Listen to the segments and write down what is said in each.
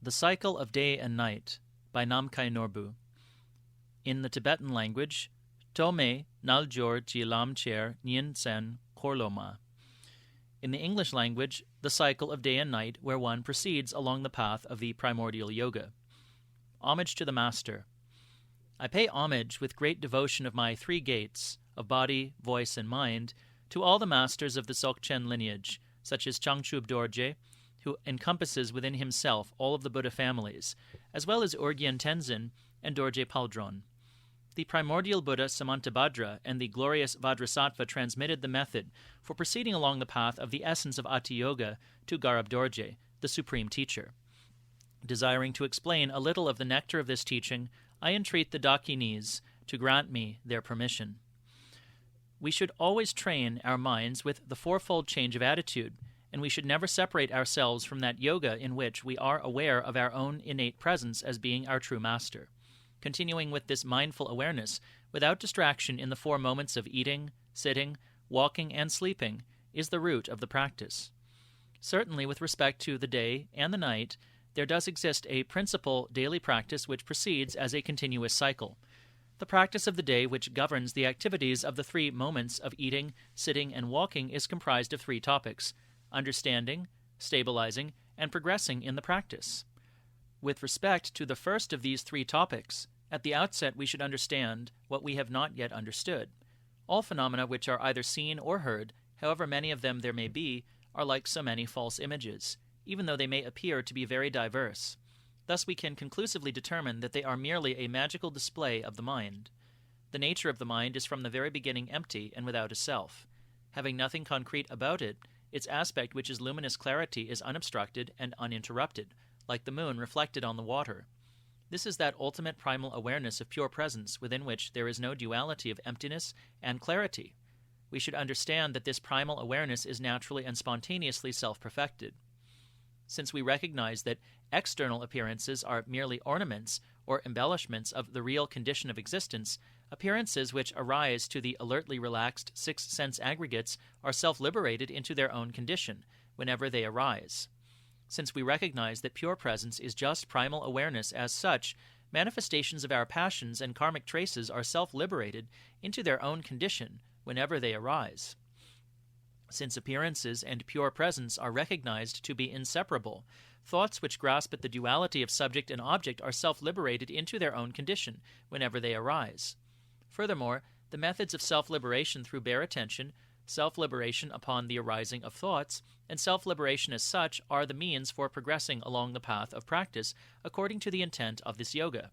The Cycle of Day and Night by Namkhai Norbu. In the Tibetan language, Tome Naljor Jilam Cher Nyen Sen Korloma. In the English language, the cycle of day and night where one proceeds along the path of the primordial yoga. Homage to the Master. I pay homage with great devotion of my three gates, of body, voice, and mind, to all the masters of the Dzogchen lineage, such as Changchub Dorje, who encompasses within himself all of the Buddha families, as well as Urgyen Tenzin and Dorje Paldron. The primordial Buddha Samantabhadra and the glorious Vajrasattva transmitted the method for proceeding along the path of the essence of Ati Yoga to Garab Dorje, the supreme teacher. Desiring to explain a little of the nectar of this teaching, I entreat the Dakinis to grant me their permission. We should always train our minds with the fourfold change of attitude, and we should never separate ourselves from that yoga in which we are aware of our own innate presence as being our true master. Continuing with this mindful awareness, without distraction in the 4 moments of eating, sitting, walking, and sleeping, is the root of the practice. Certainly, with respect to the day and the night, there does exist a principal daily practice which proceeds as a continuous cycle. The practice of the day which governs the activities of the 3 moments of eating, sitting, and walking is comprised of 3 topics: understanding, stabilizing, and progressing in the practice. With respect to the first of these 3 topics, at the outset we should understand what we have not yet understood. All phenomena which are either seen or heard, however many of them there may be, are like so many false images, even though they may appear to be very diverse. Thus we can conclusively determine that they are merely a magical display of the mind. The nature of the mind is from the very beginning empty and without a self. Having nothing concrete about it, its aspect, which is luminous clarity, is unobstructed and uninterrupted, like the moon reflected on the water. This is that ultimate primal awareness of pure presence within which there is no duality of emptiness and clarity. We should understand that this primal awareness is naturally and spontaneously self-perfected. Since we recognize that external appearances are merely ornaments or embellishments of the real condition of existence, appearances which arise to the alertly relaxed 6 sense aggregates are self-liberated into their own condition whenever they arise. Since we recognize that pure presence is just primal awareness as such, manifestations of our passions and karmic traces are self-liberated into their own condition whenever they arise. Since appearances and pure presence are recognized to be inseparable, thoughts which grasp at the duality of subject and object are self-liberated into their own condition whenever they arise. Furthermore, the methods of self-liberation through bare attention, self-liberation upon the arising of thoughts, and self-liberation as such are the means for progressing along the path of practice according to the intent of this yoga.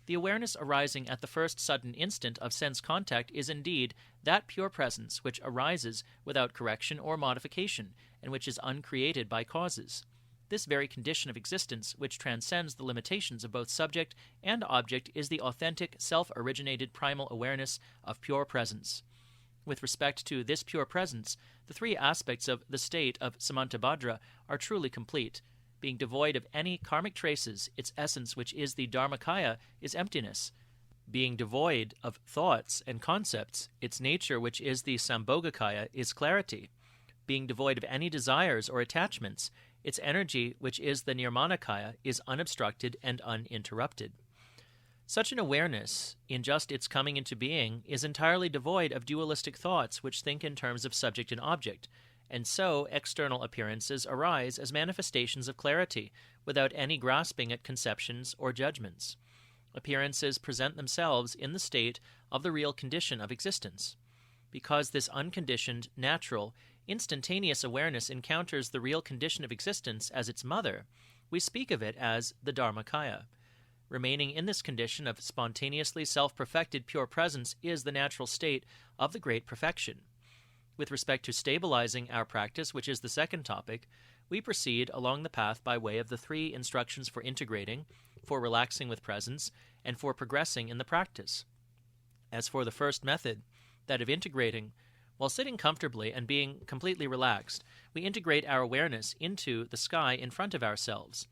The awareness arising at the first sudden instant of sense contact is indeed that pure presence which arises without correction or modification, and which is uncreated by causes. This very condition of existence, which transcends the limitations of both subject and object, is the authentic, self-originated primal awareness of pure presence. With respect to this pure presence, the 3 aspects of the state of Samantabhadra are truly complete. Being devoid of any karmic traces, its essence, which is the dharmakāya, is emptiness. Being devoid of thoughts and concepts, its nature, which is the sambhogakāya, is clarity. Being devoid of any desires or attachments, its energy, which is the nirmāṇakāya, is unobstructed and uninterrupted. Such an awareness, in just its coming into being, is entirely devoid of dualistic thoughts which think in terms of subject and object, and so external appearances arise as manifestations of clarity, without any grasping at conceptions or judgments. Appearances present themselves in the state of the real condition of existence. Because this unconditioned, natural, instantaneous awareness encounters the real condition of existence as its mother, we speak of it as the dharmakāya. Remaining in this condition of spontaneously self-perfected pure presence is the natural state of the great perfection. With respect to stabilizing our practice, which is the second topic, we proceed along the path by way of the 3 instructions for integrating, for relaxing with presence, and for progressing in the practice. As for the first method, that of integrating, while sitting comfortably and being completely relaxed, we integrate our awareness into the sky in front of ourselves.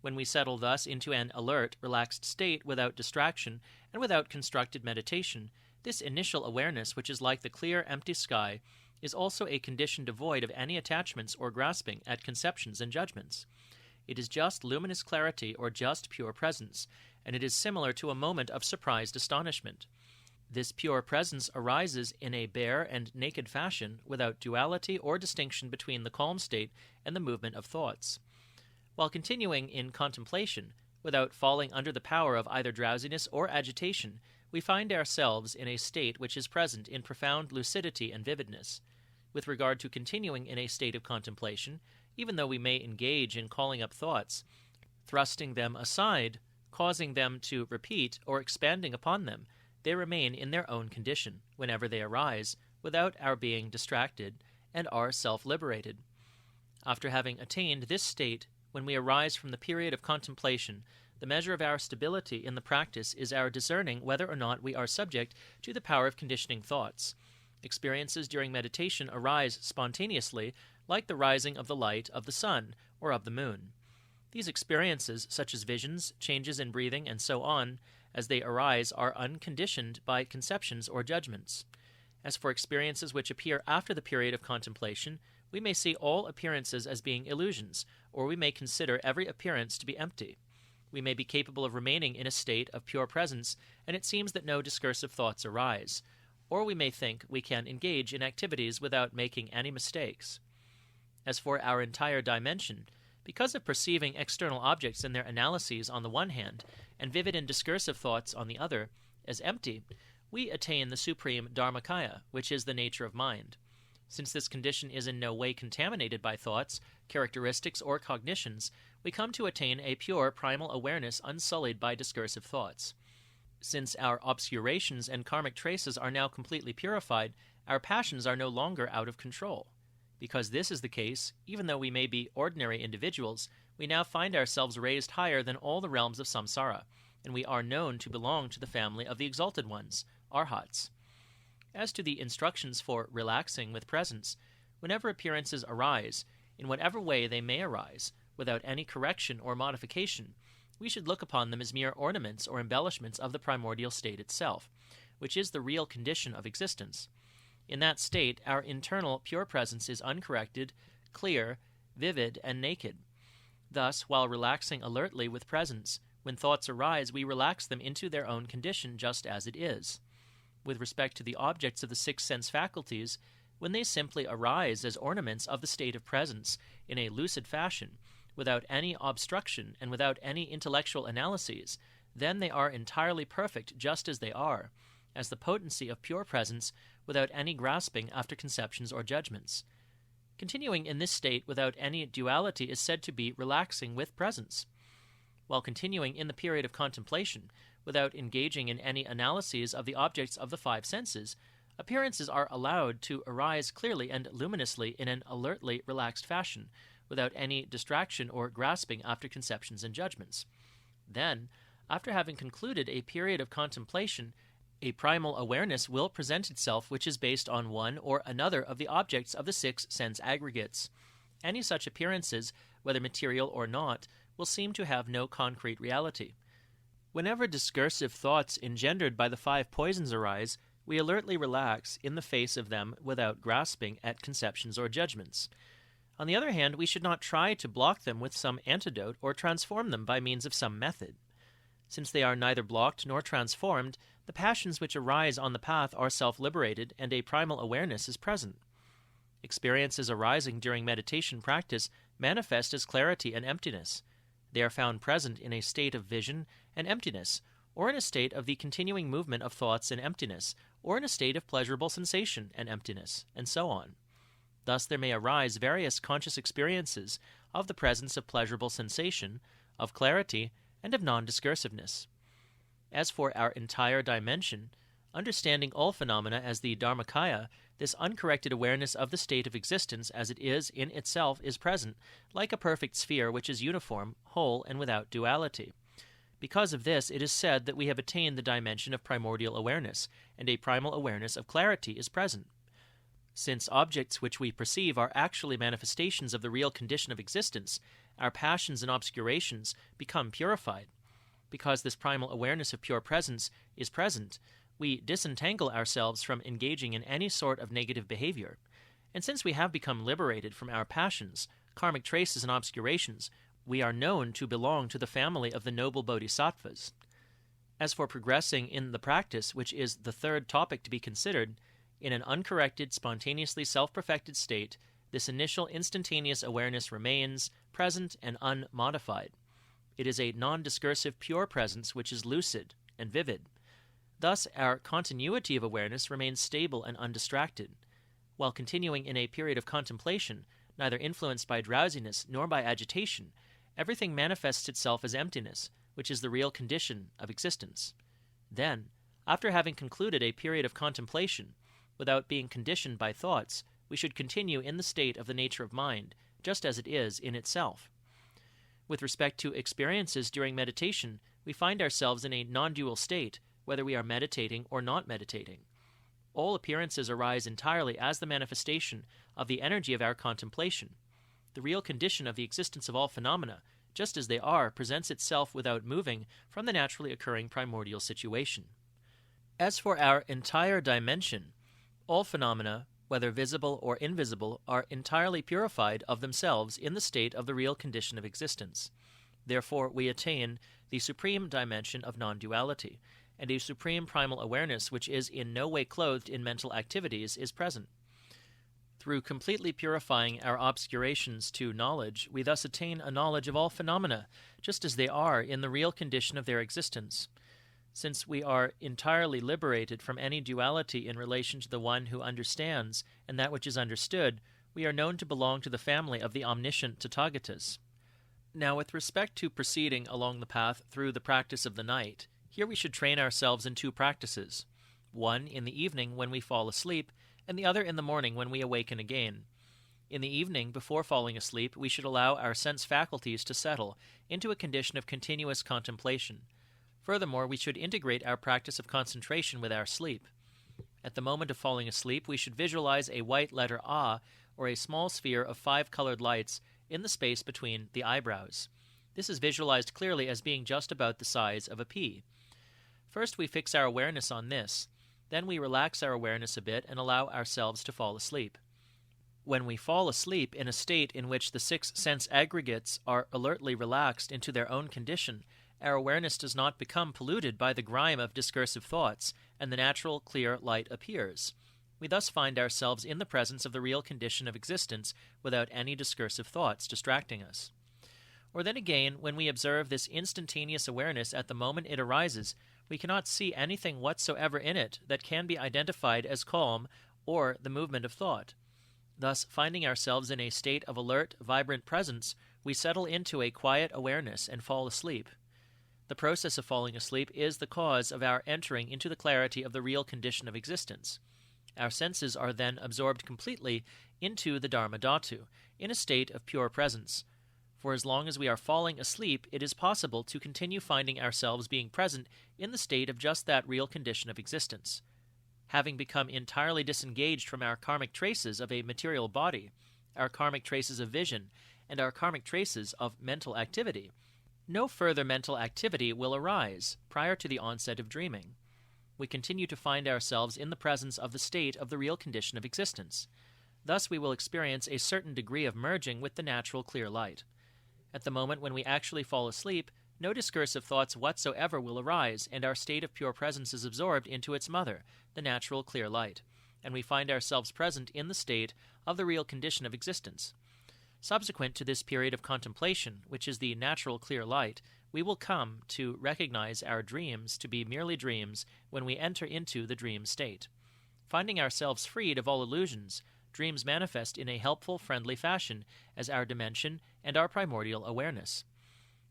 When we settle thus into an alert, relaxed state without distraction and without constructed meditation, this initial awareness, which is like the clear, empty sky, is also a condition devoid of any attachments or grasping at conceptions and judgments. It is just luminous clarity or just pure presence, and it is similar to a moment of surprised astonishment. This pure presence arises in a bare and naked fashion without duality or distinction between the calm state and the movement of thoughts. While continuing in contemplation, without falling under the power of either drowsiness or agitation, we find ourselves in a state which is present in profound lucidity and vividness. With regard to continuing in a state of contemplation, even though we may engage in calling up thoughts, thrusting them aside, causing them to repeat, or expanding upon them, they remain in their own condition, whenever they arise, without our being distracted, and are self-liberated. After having attained this state, when we arise from the period of contemplation, the measure of our stability in the practice is our discerning whether or not we are subject to the power of conditioning thoughts. Experiences during meditation arise spontaneously, like the rising of the light of the sun or of the moon. These experiences, such as visions, changes in breathing, and so on, as they arise, are unconditioned by conceptions or judgments. As for experiences which appear after the period of contemplation, we may see all appearances as being illusions, or we may consider every appearance to be empty. We may be capable of remaining in a state of pure presence, and it seems that no discursive thoughts arise, or we may think we can engage in activities without making any mistakes. As for our entire dimension, because of perceiving external objects and their analyses on the one hand, and vivid and discursive thoughts on the other, as empty, we attain the supreme dharmakāya, which is the nature of mind. Since this condition is in no way contaminated by thoughts, characteristics, or cognitions, we come to attain a pure primal awareness unsullied by discursive thoughts. Since our obscurations and karmic traces are now completely purified, our passions are no longer out of control. Because this is the case, even though we may be ordinary individuals, we now find ourselves raised higher than all the realms of samsara, and we are known to belong to the family of the exalted ones, arhats. As to the instructions for relaxing with presence, whenever appearances arise, in whatever way they may arise, without any correction or modification, we should look upon them as mere ornaments or embellishments of the primordial state itself, which is the real condition of existence. In that state, our internal pure presence is uncorrected, clear, vivid, and naked. Thus, while relaxing alertly with presence, when thoughts arise, we relax them into their own condition just as it is. With respect to the objects of the six sense faculties, when they simply arise as ornaments of the state of presence in a lucid fashion, without any obstruction and without any intellectual analyses, then they are entirely perfect just as they are, as the potency of pure presence without any grasping after conceptions or judgments. Continuing in this state without any duality is said to be relaxing with presence. While continuing in the period of contemplation, without engaging in any analyses of the objects of the five senses, appearances are allowed to arise clearly and luminously in an alertly relaxed fashion, without any distraction or grasping after conceptions and judgments. Then, after having concluded a period of contemplation, a primal awareness will present itself which is based on one or another of the objects of the six sense aggregates. Any such appearances, whether material or not, will seem to have no concrete reality. Whenever discursive thoughts engendered by the five poisons arise, we alertly relax in the face of them without grasping at conceptions or judgments. On the other hand, we should not try to block them with some antidote or transform them by means of some method. Since they are neither blocked nor transformed, the passions which arise on the path are self-liberated, and a primal awareness is present. Experiences arising during meditation practice manifest as clarity and emptiness. They are found present in a state of vision and emptiness, or in a state of the continuing movement of thoughts and emptiness, or in a state of pleasurable sensation and emptiness, and so on. Thus there may arise various conscious experiences of the presence of pleasurable sensation, of clarity, and of non-discursiveness. As for our entire dimension, understanding all phenomena as the dharmakāya, this uncorrected awareness of the state of existence as it is in itself is present, like a perfect sphere which is uniform, whole, and without duality. Because of this, it is said that we have attained the dimension of primordial awareness, and a primal awareness of clarity is present. Since objects which we perceive are actually manifestations of the real condition of existence, our passions and obscurations become purified. Because this primal awareness of pure presence is present, we disentangle ourselves from engaging in any sort of negative behavior. And since we have become liberated from our passions, karmic traces, and obscurations, we are known to belong to the family of the noble bodhisattvas. As for progressing in the practice, which is the third topic to be considered, in an uncorrected, spontaneously self-perfected state, this initial instantaneous awareness remains present and unmodified. It is a non-discursive pure presence which is lucid and vivid. Thus, our continuity of awareness remains stable and undistracted. While continuing in a period of contemplation, neither influenced by drowsiness nor by agitation, everything manifests itself as emptiness, which is the real condition of existence. Then, after having concluded a period of contemplation, without being conditioned by thoughts, we should continue in the state of the nature of mind, just as it is in itself. With respect to experiences during meditation, we find ourselves in a non-dual state, whether we are meditating or not meditating. All appearances arise entirely as the manifestation of the energy of our contemplation. The real condition of the existence of all phenomena, just as they are, presents itself without moving from the naturally occurring primordial situation. As for our entire dimension, all phenomena, whether visible or invisible, are entirely purified of themselves in the state of the real condition of existence. Therefore, we attain the supreme dimension of non-duality, and a supreme primal awareness which is in no way clothed in mental activities is present. Through completely purifying our obscurations to knowledge, we thus attain a knowledge of all phenomena, just as they are in the real condition of their existence. Since we are entirely liberated from any duality in relation to the one who understands and that which is understood, we are known to belong to the family of the omniscient Tathagatas. Now, with respect to proceeding along the path through the practice of the night, here we should train ourselves in two practices, one in the evening when we fall asleep, and the other in the morning when we awaken again. In the evening, before falling asleep, we should allow our sense faculties to settle into a condition of continuous contemplation. Furthermore, we should integrate our practice of concentration with our sleep. At the moment of falling asleep, we should visualize a white letter A, or a small sphere of 5 colored lights, in the space between the eyebrows. This is visualized clearly as being just about the size of a pea. First, we fix our awareness on this. Then we relax our awareness a bit and allow ourselves to fall asleep. When we fall asleep in a state in which the 6 sense aggregates are alertly relaxed into their own condition, our awareness does not become polluted by the grime of discursive thoughts, and the natural, clear light appears. We thus find ourselves in the presence of the real condition of existence without any discursive thoughts distracting us. Or then again, when we observe this instantaneous awareness at the moment it arises, we cannot see anything whatsoever in it that can be identified as calm or the movement of thought. Thus, finding ourselves in a state of alert, vibrant presence, we settle into a quiet awareness and fall asleep. The process of falling asleep is the cause of our entering into the clarity of the real condition of existence. Our senses are then absorbed completely into the Dharma Dhatu, in a state of pure presence. For as long as we are falling asleep, it is possible to continue finding ourselves being present in the state of just that real condition of existence. Having become entirely disengaged from our karmic traces of a material body, our karmic traces of vision, and our karmic traces of mental activity, no further mental activity will arise prior to the onset of dreaming. We continue to find ourselves in the presence of the state of the real condition of existence. Thus we will experience a certain degree of merging with the natural clear light. At the moment when we actually fall asleep, no discursive thoughts whatsoever will arise, and our state of pure presence is absorbed into its mother, the natural clear light, and we find ourselves present in the state of the real condition of existence. Subsequent to this period of contemplation, which is the natural clear light, we will come to recognize our dreams to be merely dreams when we enter into the dream state. Finding ourselves freed of all illusions, dreams manifest in a helpful, friendly fashion as our dimension and our primordial awareness.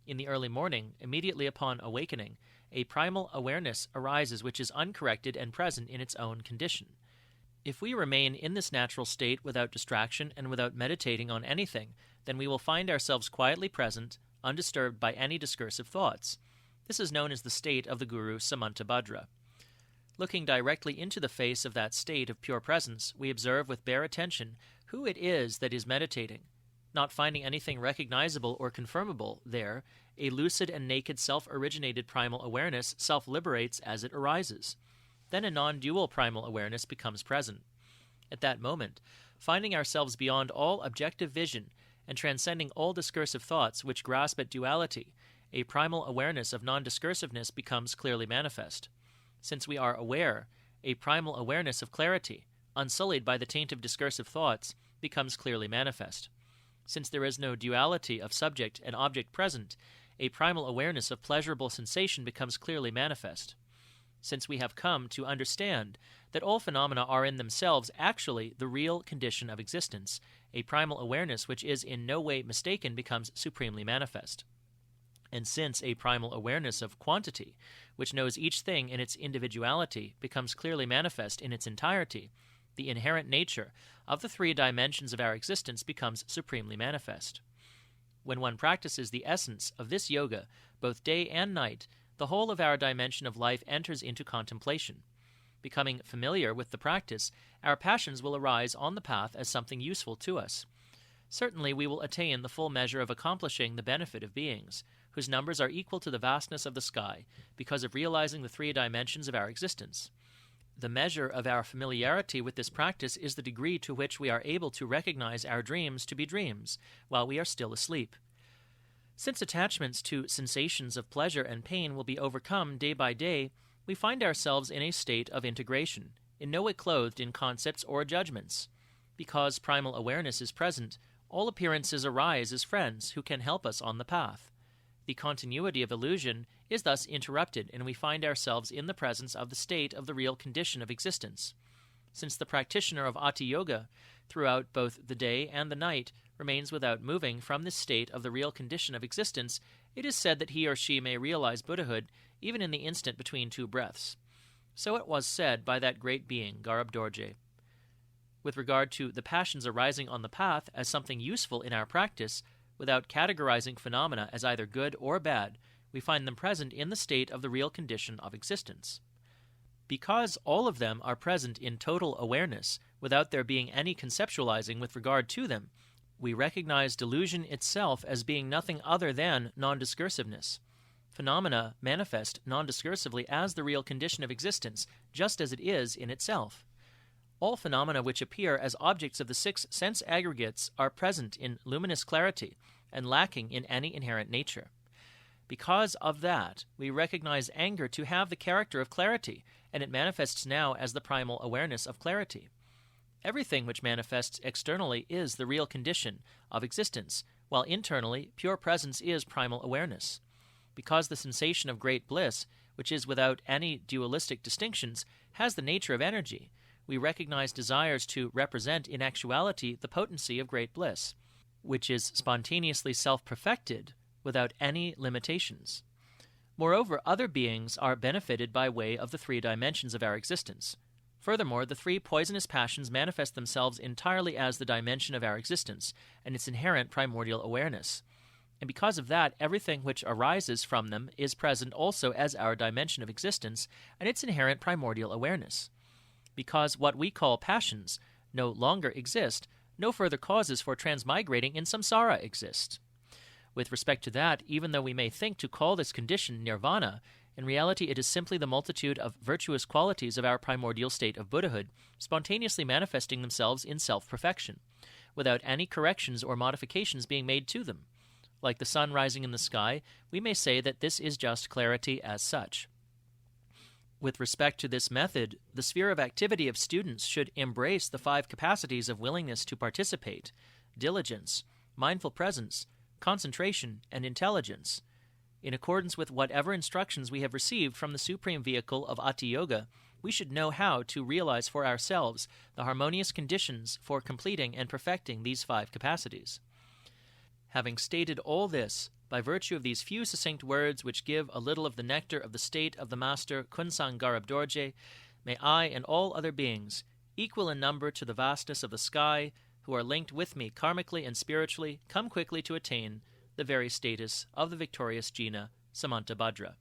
In the early morning, immediately upon awakening, a primal awareness arises which is uncorrected and present in its own condition. If we remain in this natural state without distraction and without meditating on anything, then we will find ourselves quietly present, undisturbed by any discursive thoughts. This is known as the state of the Guru Samantabhadra. Looking directly into the face of that state of pure presence, we observe with bare attention who it is that is meditating. Not finding anything recognizable or confirmable there, a lucid and naked self-originated primal awareness self-liberates as it arises. Then a non-dual primal awareness becomes present. At that moment, finding ourselves beyond all objective vision and transcending all discursive thoughts which grasp at duality, a primal awareness of non-discursiveness becomes clearly manifest. Since we are aware, a primal awareness of clarity, unsullied by the taint of discursive thoughts, becomes clearly manifest. Since there is no duality of subject and object present, a primal awareness of pleasurable sensation becomes clearly manifest. Since we have come to understand that all phenomena are in themselves actually the real condition of existence, a primal awareness which is in no way mistaken becomes supremely manifest. And since a primal awareness of quantity, which knows each thing in its individuality, becomes clearly manifest in its entirety, the inherent nature of the three dimensions of our existence becomes supremely manifest. When one practices the essence of this yoga, both day and night, the whole of our dimension of life enters into contemplation. Becoming familiar with the practice, our passions will arise on the path as something useful to us. Certainly we will attain the full measure of accomplishing the benefit of beings, whose numbers are equal to the vastness of the sky, because of realizing the three dimensions of our existence. The measure of our familiarity with this practice is the degree to which we are able to recognize our dreams to be dreams, while we are still asleep. Since attachments to sensations of pleasure and pain will be overcome day by day, we find ourselves in a state of integration, in no way clothed in concepts or judgments. Because primal awareness is present, all appearances arise as friends who can help us on the path. The continuity of illusion is thus interrupted, and we find ourselves in the presence of the state of the real condition of existence. Since the practitioner of Ati Yoga, throughout both the day and the night, remains without moving from this state of the real condition of existence, it is said that he or she may realize Buddhahood even in the instant between two breaths. So it was said by that great being, Garab Dorje. With regard to the passions arising on the path as something useful in our practice, without categorizing phenomena as either good or bad, we find them present in the state of the real condition of existence. Because all of them are present in total awareness, without there being any conceptualizing with regard to them, we recognize delusion itself as being nothing other than non-discursiveness. Phenomena manifest non-discursively as the real condition of existence, just as it is in itself. All phenomena which appear as objects of the six sense aggregates are present in luminous clarity and lacking in any inherent nature. Because of that, we recognize anger to have the character of clarity, and it manifests now as the primal awareness of clarity. Everything which manifests externally is the real condition of existence, while internally pure presence is primal awareness. Because the sensation of great bliss, which is without any dualistic distinctions, has the nature of energy, we recognize desires to represent in actuality the potency of great bliss, which is spontaneously self-perfected without any limitations. Moreover, other beings are benefited by way of the three dimensions of our existence. Furthermore, the three poisonous passions manifest themselves entirely as the dimension of our existence and its inherent primordial awareness. And because of that, everything which arises from them is present also as our dimension of existence and its inherent primordial awareness. Because what we call passions no longer exist, no further causes for transmigrating in samsara exist. With respect to that, even though we may think to call this condition nirvana, in reality it is simply the multitude of virtuous qualities of our primordial state of Buddhahood, spontaneously manifesting themselves in self-perfection, without any corrections or modifications being made to them. Like the sun rising in the sky, we may say that this is just clarity as such. With respect to this method, the sphere of activity of students should embrace the 5 capacities of willingness to participate, diligence, mindful presence, concentration, and intelligence. In accordance with whatever instructions we have received from the supreme vehicle of Ati Yoga, we should know how to realize for ourselves the harmonious conditions for completing and perfecting these 5 capacities. Having stated all this, by virtue of these few succinct words which give a little of the nectar of the state of the Master Kunsang Garab Dorje, may I and all other beings, equal in number to the vastness of the sky, who are linked with me karmically and spiritually, come quickly to attain the very status of the victorious Jina Samantabhadra.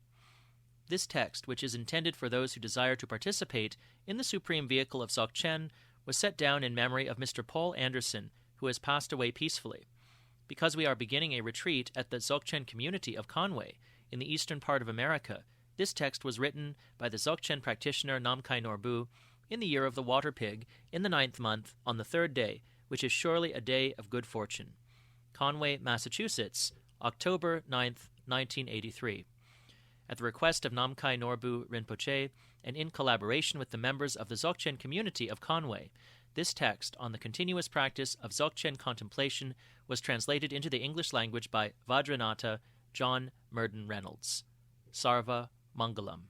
This text, which is intended for those who desire to participate in the supreme vehicle of Dzogchen, was set down in memory of Mr. Paul Anderson, who has passed away peacefully. Because we are beginning a retreat at the Dzogchen community of Conway, in the eastern part of America, this text was written by the Dzogchen practitioner Namkhai Norbu in the year of the water pig, in the 9th month, on the 3rd day, which is surely a day of good fortune. Conway, Massachusetts, October 9th, 1983. At the request of Namkhai Norbu Rinpoche, and in collaboration with the members of the Dzogchen community of Conway, this text on the continuous practice of Dzogchen contemplation was translated into the English language by Vajranatha John Murden Reynolds. Sarva Mangalam.